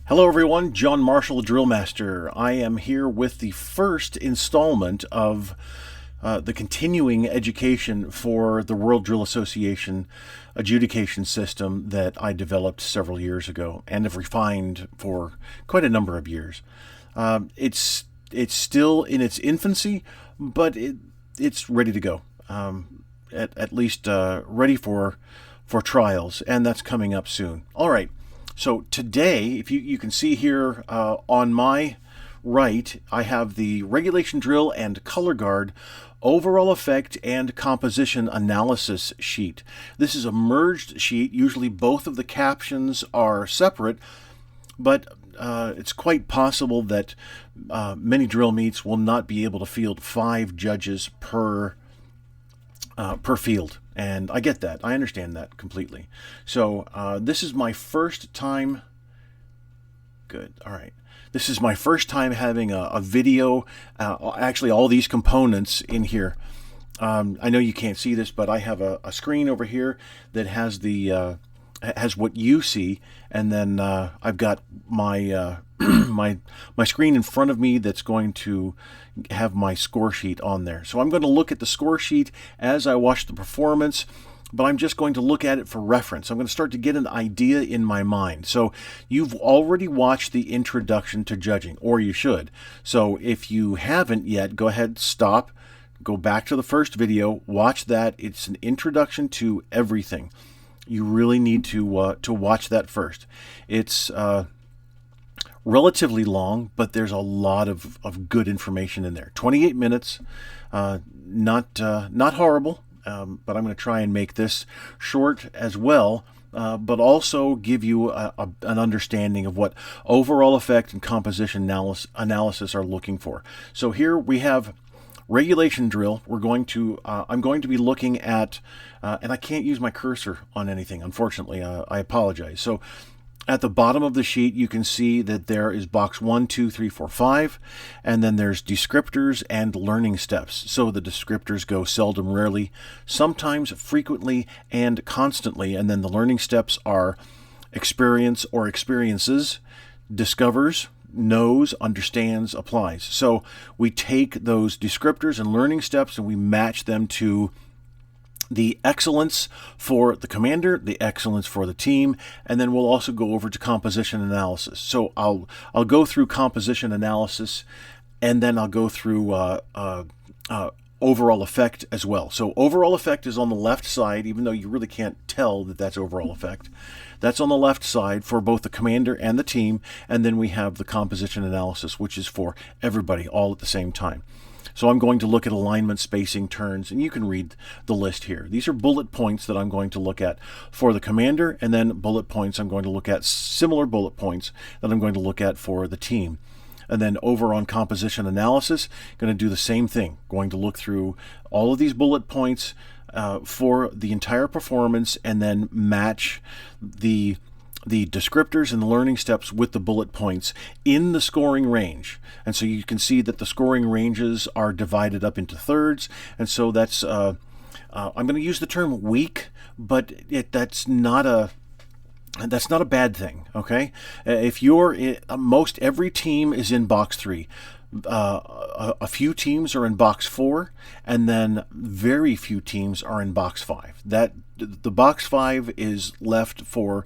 Hello everyone, John Marshall, DrillMaster. I am here with the first installment of the continuing education for the World Drill Association adjudication system that I developed several years ago and have refined for quite a number of years. It's still in its infancy, but it's ready to go. At least ready for trials, and that's coming up soon. All right. So today, if you can see here on my right, I have the regulation drill and color guard overall effect and composition analysis sheet. This is a merged sheet. Usually both of the captions are separate, but it's quite possible that many drill meets will not be able to field 5 judges per field. And I get that. I understand that completely. So this is my first time. Good. All right. This is my first time having a video, actually all these components in here. I know you can't see this, but I have a screen over here that has the has what you see, and then I've got my my screen in front of me that's going to have my score sheet on there. So I'm going to look at the score sheet as I watch the performance, but I'm just going to look at it for reference. I'm going to start to get an idea in my mind. So you've already watched the introduction to judging, or you should. So if you haven't yet, go ahead, stop, go back to the first video, watch that. It's an introduction to everything. You really need to watch that first. It's relatively long, but there's a lot of good information in there. 28 minutes, not horrible, but I'm going to try and make this short as well, but also give you an understanding of what overall effect and composition analysis are looking for. So here we have regulation drill. I'm going to be looking at, and I can't use my cursor on anything, unfortunately. I apologize. So at the bottom of the sheet, you can see that there is box 1, 2, 3, 4, 5, and then there's descriptors and learning steps. So the descriptors go seldom, rarely, sometimes, frequently, and constantly, and then the learning steps are experience or experiences, discovers, knows, understands, applies. So we take those descriptors and learning steps and we match them to the excellence for the commander, the excellence for the team, and then we'll also go over to composition analysis. So I'll go through composition analysis, and then I'll go through overall effect as well. So overall effect is on the left side, even though you really can't tell that that's overall effect. That's on the left side for both the commander and the team, and then we have the composition analysis, which is for everybody all at the same time. So I'm going to look at alignment, spacing, turns, and you can read the list here. These are bullet points that I'm going to look at for the commander, and then bullet points I'm going to look at, similar bullet points that I'm going to look at for the team. And then over on composition analysis, going to do the same thing. Going to look through all of these bullet points for the entire performance, and then match the descriptors and the learning steps with the bullet points in the scoring range. And so you can see that the scoring ranges are divided up into thirds. And so that's, I'm going to use the term weak, but that's not a bad thing, okay? If you're most every team is in box 3. A few teams are in box 4, and then very few teams are in box 5. The box 5 is left for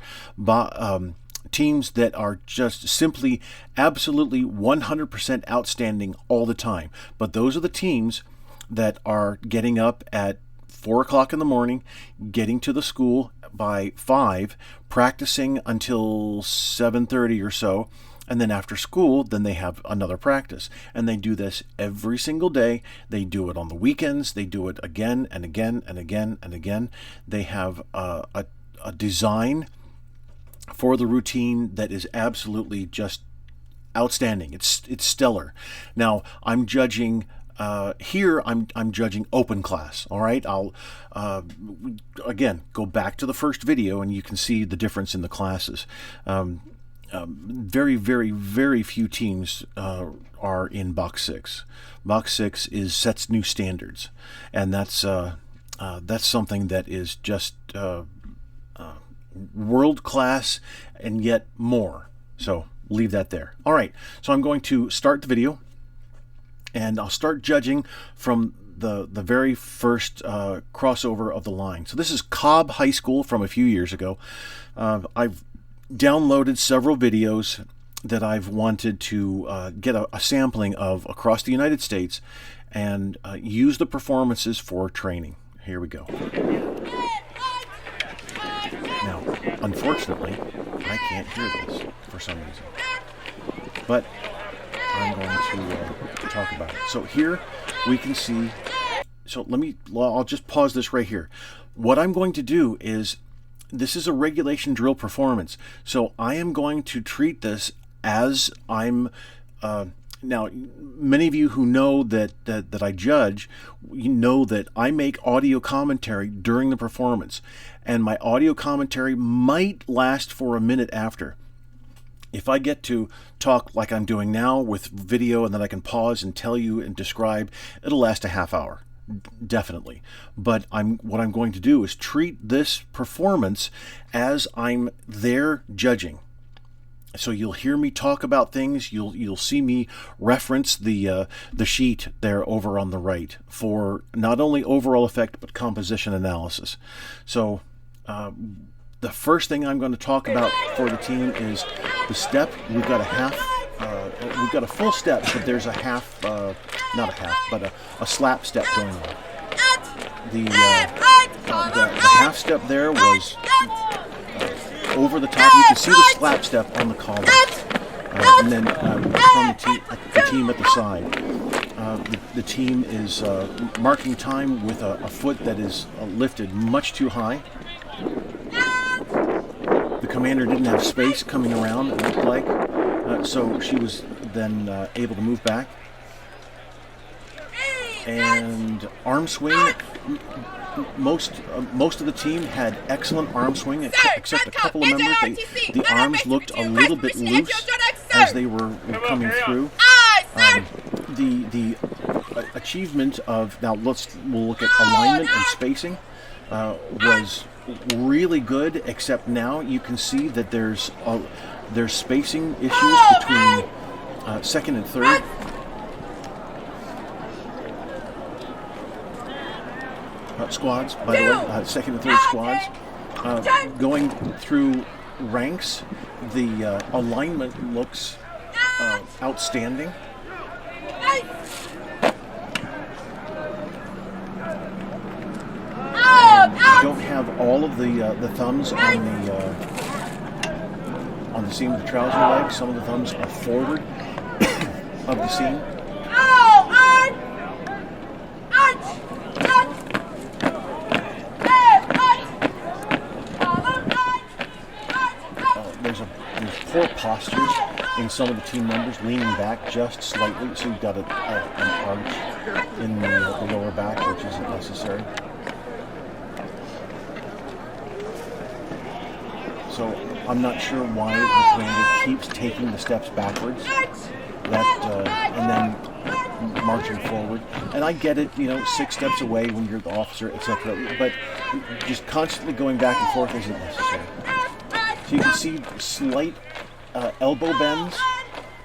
teams that are just simply absolutely 100% outstanding all the time. But those are the teams that are getting up at 4 o'clock in the morning, getting to the school by 5, practicing until 7:30 or so, and then after school, then they have another practice. And they do this every single day. They do it on the weekends. They do it again and again and again and again. They have a design for the routine that is absolutely just outstanding. It's stellar. Now, I'm judging here. I'm judging open class. All right. I'll again go back to the first video, and you can see the difference in the classes. Very, very, very few teams are in box 6. Box 6 sets new standards, and that's something that is just world class, and yet more. So leave that there. All right, so I'm going to start the video, and I'll start judging from the very first crossover of the line. So this is Cobb High School from a few years ago. I've downloaded several videos that I've wanted to get a sampling of across the United States and use the performances for training. Here we go. Now, unfortunately, I can't hear this for some reason, but I'm going to talk about it. So here we can see, so I'll just pause this right here. What I'm going to do is, this is a regulation drill performance, so I am going to treat this as I'm, now many of you who know that I judge, you know that I make audio commentary during the performance, and my audio commentary might last for a minute after. If I get to talk like I'm doing now with video and then I can pause and tell you and describe, it'll last a half hour, definitely. But what I'm going to do is treat this performance as I'm there judging. So you'll hear me talk about things. You'll see me reference the sheet there over on the right for not only overall effect but composition analysis. So the first thing I'm going to talk about for the team is the step. We've got we've got a full step, but there's a half, not a half, but a slap step going on. The half step there was over the top. You can see the slap step on the collar, and then from the team at the side. The team is marking time with a foot that is lifted much too high. The commander didn't have space coming around, it looked like, so she was then able to move back. And arm swing, most of the team had excellent arm swing, except a couple of members. The arms looked a little bit loose as they were coming through. The achievement of, now we'll look at alignment and spacing, was really good, except now you can see that there's spacing issues between second and third. Squads, by the way, second and third squads. Going through ranks, the alignment looks outstanding. I don't have all of the thumbs on the seam of the trouser leg. Some of the thumbs are forward of the seam. There's poor postures in some of the team members, leaning back just slightly, so you've got an arch in the lower back, which isn't necessary. So I'm not sure why the commander keeps taking the steps backwards, and then marching forward. And I get it, 6 steps away when you're the officer, etc. But just constantly going back and forth isn't necessary. So you can see slight elbow bends,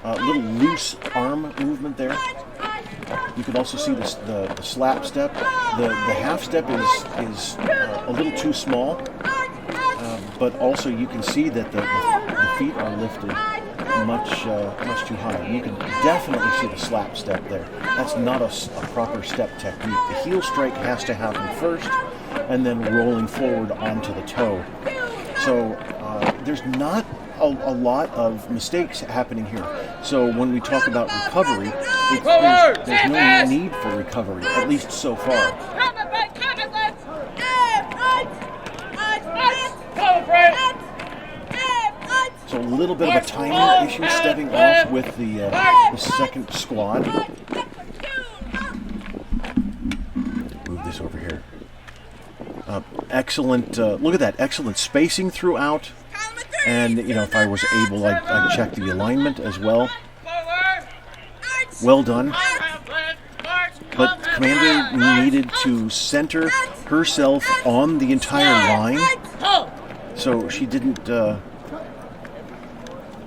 a little loose arm movement there. You can also see the slap step. The half step is a little too small, but also you can see that the feet are lifted much too high. You can definitely see the slap step there. That's not a proper step technique. The heel strike has to happen first, and then rolling forward onto the toe. So there's not a lot of mistakes happening here. So when we talk about recovery, there's no need for recovery, at least so far. So a little bit of a timing issue stepping off with the second squad. Move this over here. Excellent, look at that, excellent spacing throughout. And, if I was able, I'd check the alignment as well. Well done. But Commander needed to center herself on the entire line. So she didn't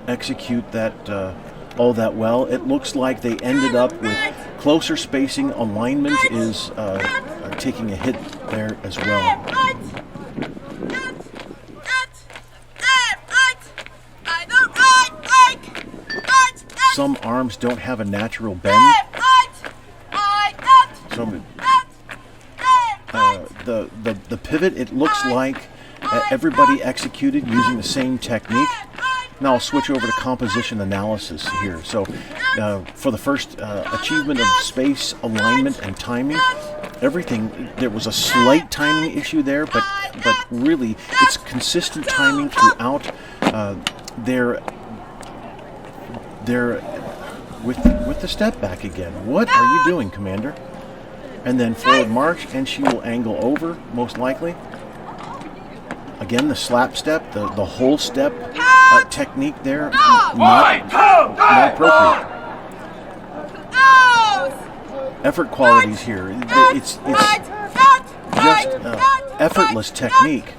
execute that all that well. It looks like they ended up with closer spacing. Alignment is taking a hit there as well. Some arms don't have a natural bend. So the pivot, it looks like everybody executed using the same technique. Now I'll switch over to composition analysis here. So for the first achievement of space, alignment, and timing, everything, there was a slight timing issue there, but really it's consistent timing throughout. They're with the step back again. What are you doing, Commander? And then forward march, and she will angle over, most likely. Again, the slap step, the whole step technique there, not appropriate. Effort qualities here, it's just effortless technique.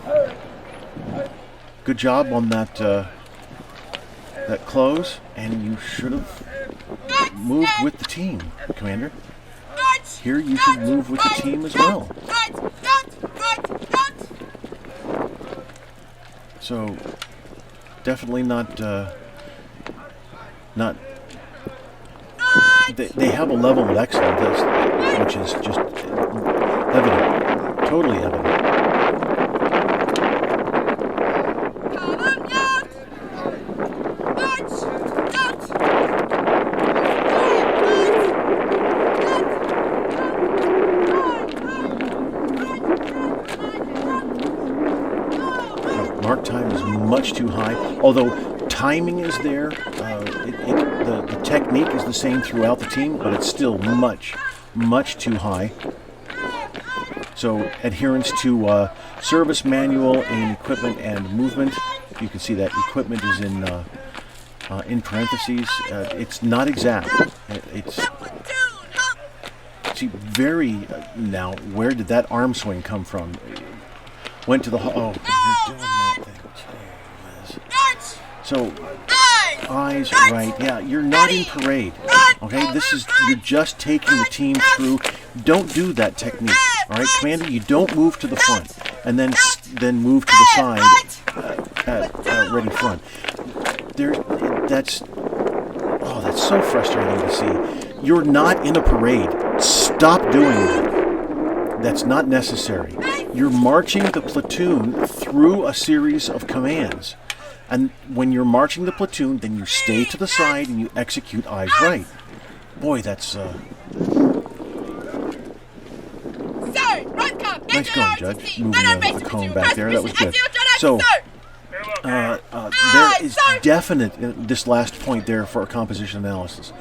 Good job on that that close, and you should have moved with the team, Commander. Here you should move with the team as well. So definitely not they have a level of excellence which is just evident, totally evident. Mark time is much too high, although timing is there. The technique is the same throughout the team, but it's still much too high. So adherence to service manual and equipment and movement. You can see that equipment is in parentheses. It's not exact. It's see very now. Where did that arm swing come from? Went to the you're doing that thing. Jeez. So eyes right. Yeah, you're not in parade. Okay, you're just taking the team through. Don't do that technique. All right, Commander, you don't move to the front and then move to the side ready front. That's so frustrating to see. You're not in a parade. Stop doing that. That's not necessary. You're marching the platoon through a series of commands. And when you're marching the platoon, then you stay to the side and you execute eyes right. Boy, that's nice going, Judge. Moving the cone back there. That was good. So there is definite, this last point there for composition analysis,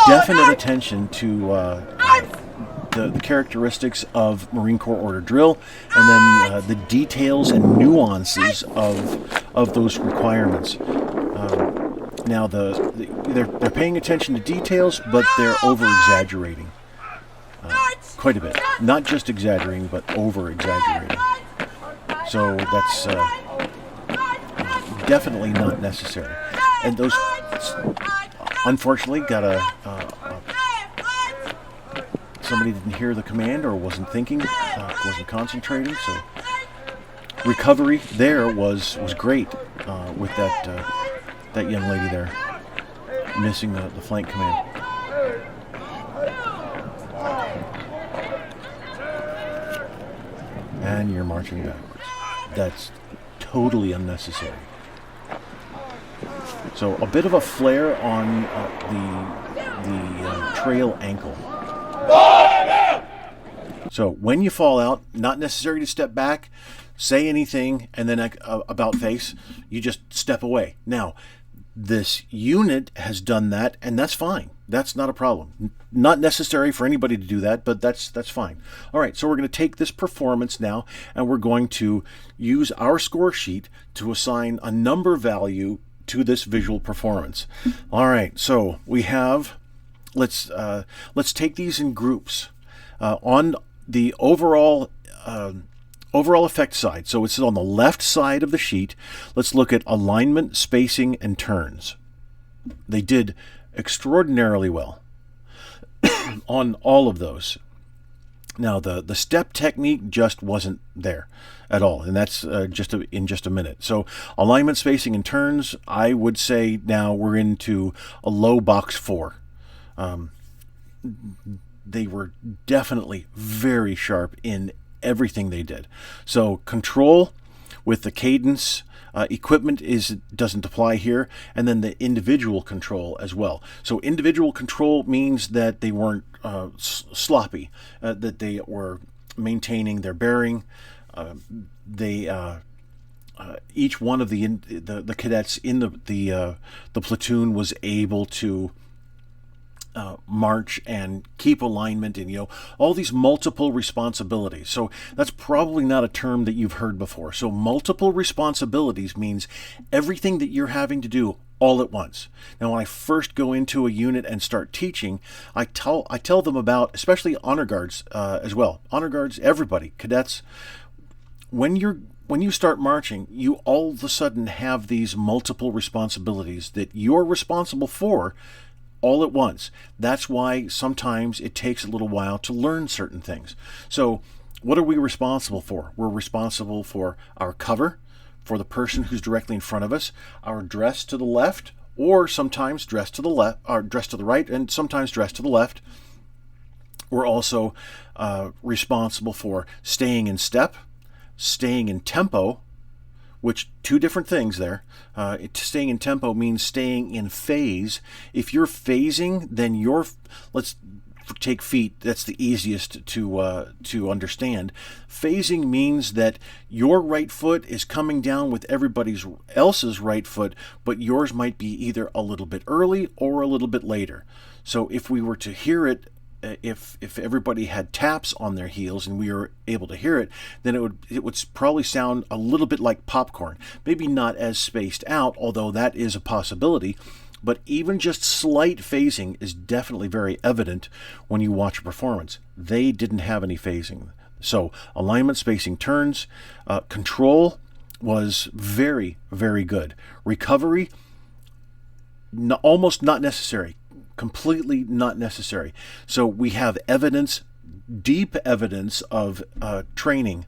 definite attention to the characteristics of Marine Corps Order drill, and then the details and nuances of those requirements. Now they're paying attention to details, but they're over-exaggerating quite a bit. Not just exaggerating, but over-exaggerating. So that's definitely not necessary. And those, unfortunately, got somebody didn't hear the command or wasn't thinking, wasn't concentrating. So recovery there was great with that young lady there missing the flank command. And you're marching backwards. That's totally unnecessary. So a bit of a flare on the trail ankle. So when you fall out, not necessary to step back, say anything, and then about face, you just step away. Now, this unit has done that, and that's fine. That's not a problem. Not necessary for anybody to do that, but that's fine. All right, so we're going to take this performance now, and we're going to use our score sheet to assign a number value to this visual performance. All right, so we have, let's take these in groups. On the overall effect side, so it's on the left side of the sheet, let's look at alignment, spacing, and turns. They did extraordinarily well on all of those. Now, the step technique just wasn't there at all, and that's in just a minute. So alignment, spacing, and turns, I would say now we're into a low box 4. They were definitely very sharp in everything they did. So control with the cadence, equipment doesn't apply here, and then the individual control as well. So individual control means that they weren't sloppy, that they were maintaining their bearing. Each one of the cadets in the platoon was able to march and keep alignment, and all these multiple responsibilities. So that's probably not a term that you've heard before. So multiple responsibilities means everything that you're having to do all at once. Now, when I first go into a unit and start teaching, I tell them about, especially honor guards as well. Honor guards, everybody, cadets. When you start marching, you all of a sudden have these multiple responsibilities that you're responsible for all at once. That's why sometimes it takes a little while to learn certain things. So what are we responsible for? We're responsible for our cover, for the person who's directly in front of us, our dress to the left, or sometimes dress to the left, or dress to the right, and sometimes dress to the left. We're also responsible for staying in step, staying in tempo, which two different things there. Staying in tempo means staying in phase. If you're phasing, then let's take feet. That's the easiest to understand. Phasing means that your right foot is coming down with everybody else's right foot, but yours might be either a little bit early or a little bit later. So if we were to hear it, if everybody had taps on their heels and we were able to hear it, then it would probably sound a little bit like popcorn. Maybe not as spaced out, although that is a possibility. But even just slight phasing is definitely very evident when you watch a performance. They didn't have any phasing. So alignment, spacing, turns, control was very, very good. Recovery, almost not necessary. Completely not necessary. So we have evidence, deep evidence of training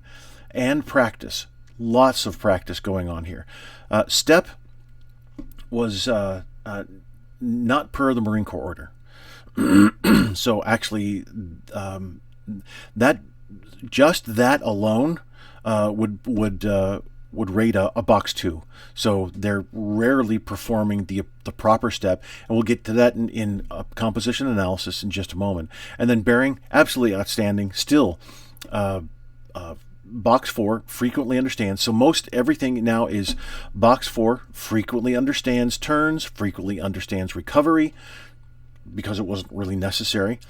and practice. Lots of practice going on here. Step was not per the Marine Corps order. So actually, that alone would rate a box 2. So they're rarely performing the proper step, and we'll get to that in composition analysis in just a moment. And then bearing, absolutely outstanding. Still, box 4, frequently understands. So most everything now is box 4, frequently understands turns, frequently understands recovery, because it wasn't really necessary.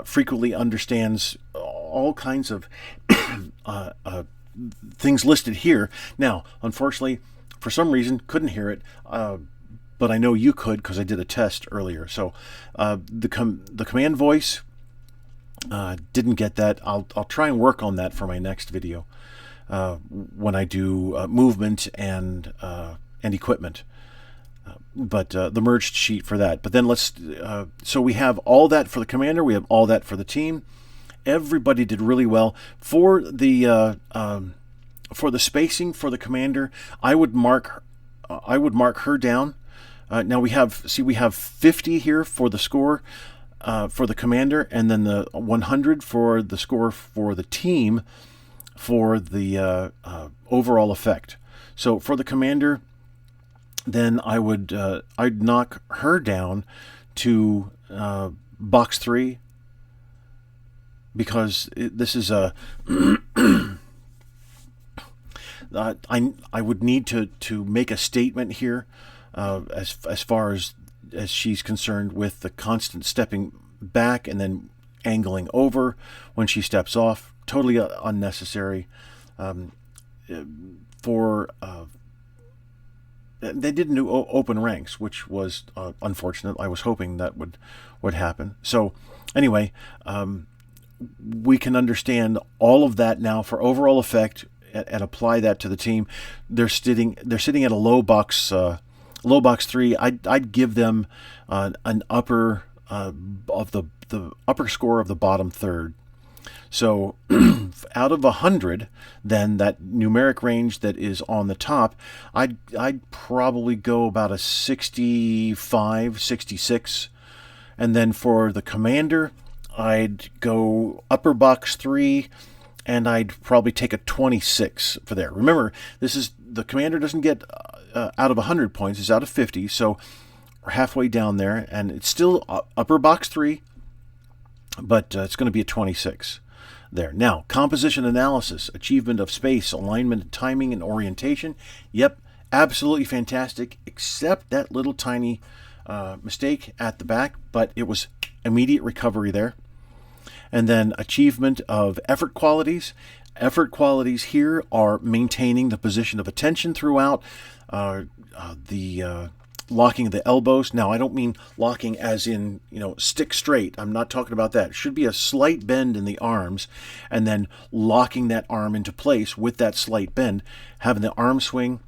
Frequently understands all kinds of things listed here. Now, unfortunately, for some reason, couldn't hear it, but I know you could because I did a test earlier. So the command voice, didn't get that. I'll try and work on that for my next video when I do movement and equipment. But the merged sheet for that. But then so we have all that for the commander. We have all that for the team. Everybody did really well. For the spacing for the commander, I would mark her down. Now we have 50 here for the score for the commander, and then the 100 for the score for the team for the overall effect. So for the commander, then I'd knock her down to box 3. Because this is I would need to make a statement here as far as she's concerned with the constant stepping back and then angling over when she steps off. Totally unnecessary. They didn't do open ranks, which was unfortunate. I was hoping that would happen. So anyway, we can understand all of that now for overall effect and apply that to the team. They're sitting at a low box low box 3, I'd give them an upper of the upper score of the bottom third. So out of 100, then that numeric range that is on the top, I'd probably go about a 65, 66. And then for the commander, I'd go upper box 3, and I'd probably take a 26 for there. Remember, this is the commander doesn't get out of 100 points; it's out of 50. So we're halfway down there, and it's still upper box 3, but it's going to be a 26 there. Now, composition analysis, achievement of space, alignment, timing, and orientation. Yep, absolutely fantastic, except that little tiny mistake at the back, but it was immediate recovery there. And then achievement of effort qualities. Effort qualities here are maintaining the position of attention throughout, the locking of the elbows. Now, I don't mean locking as in, stick straight. I'm not talking about that. It should be a slight bend in the arms, and then locking that arm into place with that slight bend, having the arm swing.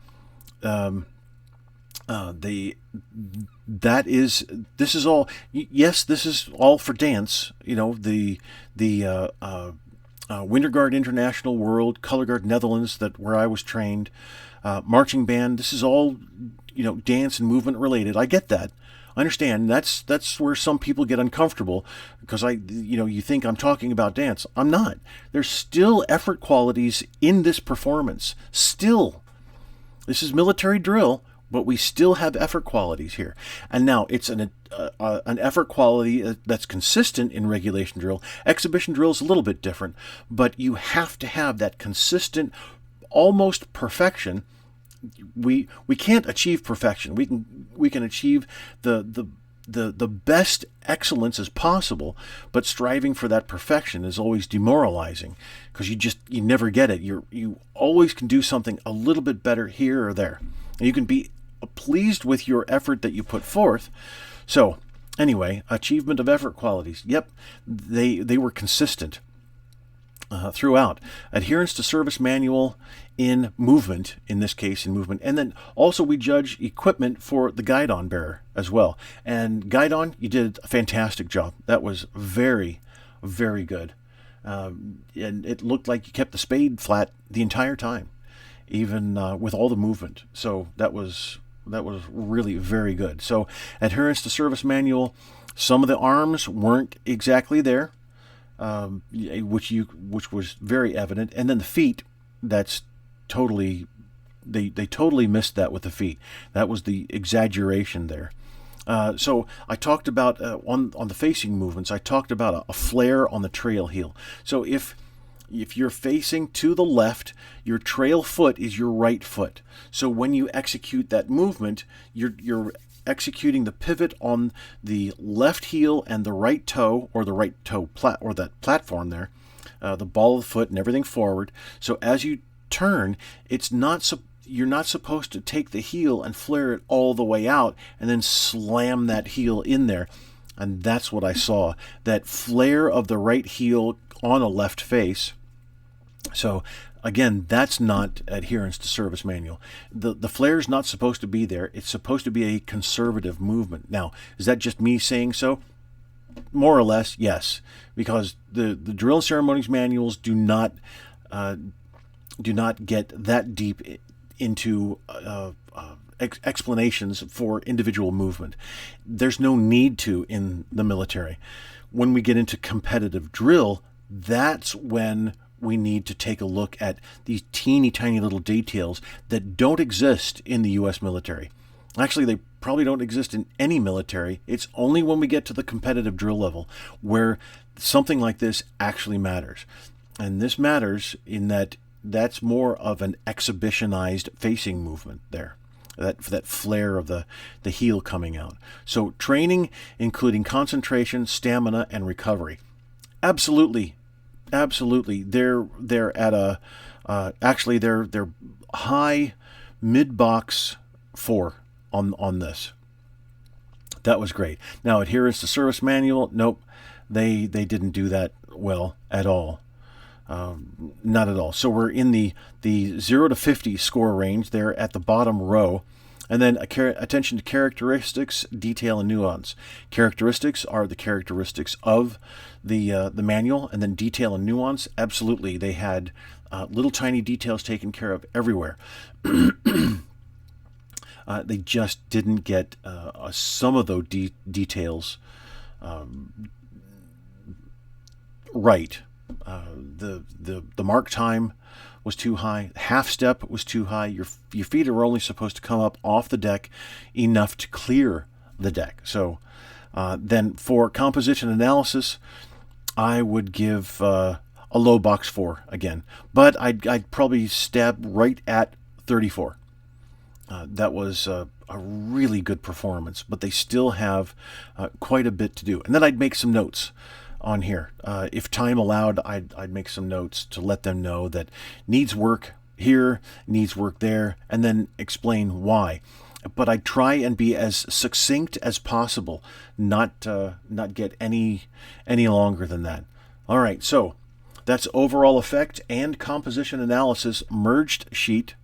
This is all, yes, this is all for dance. The Winter Guard International World, Color Guard Netherlands, where I was trained, marching band. This is all, dance and movement related. I get that. I understand. That's where some people get uncomfortable, because you think I'm talking about dance. I'm not. There's still effort qualities in this performance. Still, this is military drill, but we still have effort qualities here. And now it's an effort quality that's consistent in regulation drill. Exhibition drill is a little bit different, but you have to have that consistent, almost perfection. We can't achieve perfection. We can achieve the best excellence as possible, but striving for that perfection is always demoralizing, because you never get it. You always can do something a little bit better here or there. And you can be pleased with your effort that you put forth. So anyway, achievement of effort qualities. Yep, they were consistent throughout. Adherence to service manual in movement, in this case in movement. And then also we judge equipment for the guidon bearer as well. And guidon, you did a fantastic job. That was very, very good. And it looked like you kept the spade flat the entire time, even with all the movement. So that was really very good. So adherence to service manual. Some of the arms weren't exactly there, which was very evident. And then the feet, that's totally, they totally missed that with the feet. That was the exaggeration there. So I talked about on the facing movements, I talked about a flare on the trail heel. So if you're facing to the left, your trail foot is your right foot. So when you execute that movement, you're executing the pivot on the left heel and the right toe, or the right toe or that platform there, the ball of the foot and everything forward. So as you turn, you're not supposed to take the heel and flare it all the way out and then slam that heel in there. And that's what I saw, that flare of the right heel on a left face. So again, that's not adherence to service manual. The flare is not supposed to be there. It's supposed to be a conservative movement. Now, is that just me saying so? More or less, yes, because the drill and ceremonies manuals do not get that deep into explanations for individual movement. There's no need to in the military. When we get into competitive drill, that's when we need to take a look at these teeny tiny little details that don't exist in the U.S. military. Actually, they probably don't exist in any military. It's only when we get to the competitive drill level where something like this actually matters. And this matters in that that's more of an exhibitionized facing movement there. That flare of the heel coming out. So training, including concentration, stamina, and recovery. Absolutely. They're at a actually they're high mid-box 4 on this. That was great. Now, adherence to service manual, nope, they didn't do that well at all. Not at all. So we're in the 0 to 50 score range there at the bottom row. And then attention to characteristics, detail, and nuance. Characteristics are the characteristics of the manual, and then detail and nuance. Absolutely, they had little tiny details taken care of everywhere. They just didn't get some of those details right. The mark time was too high. Half step was too high. Your feet are only supposed to come up off the deck enough to clear the deck. So then for composition analysis, I would give a low box 4 again, but I'd probably stab right at 34. That was a really good performance, but they still have quite a bit to do. And then I'd make some notes on here. If time allowed, I'd make some notes to let them know that needs work here, needs work there, and then explain why. But I'd try and be as succinct as possible, not get any longer than that. All right, so that's overall effect and composition analysis merged sheet.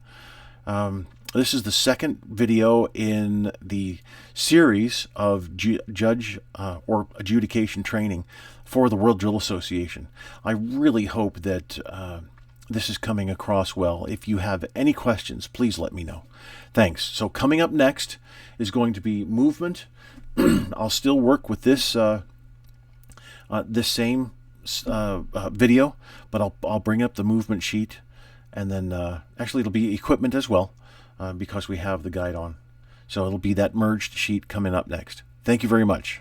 This is the second video in the series of judge or adjudication training for the World Drill Association. I really hope that this is coming across well. If you have any questions, please let me know. Thanks. So coming up next is going to be movement. I'll still work with this this same video, but I'll bring up the movement sheet, and then actually it'll be equipment as well. Because we have the guide on. So it'll be that merged sheet coming up next. Thank you very much.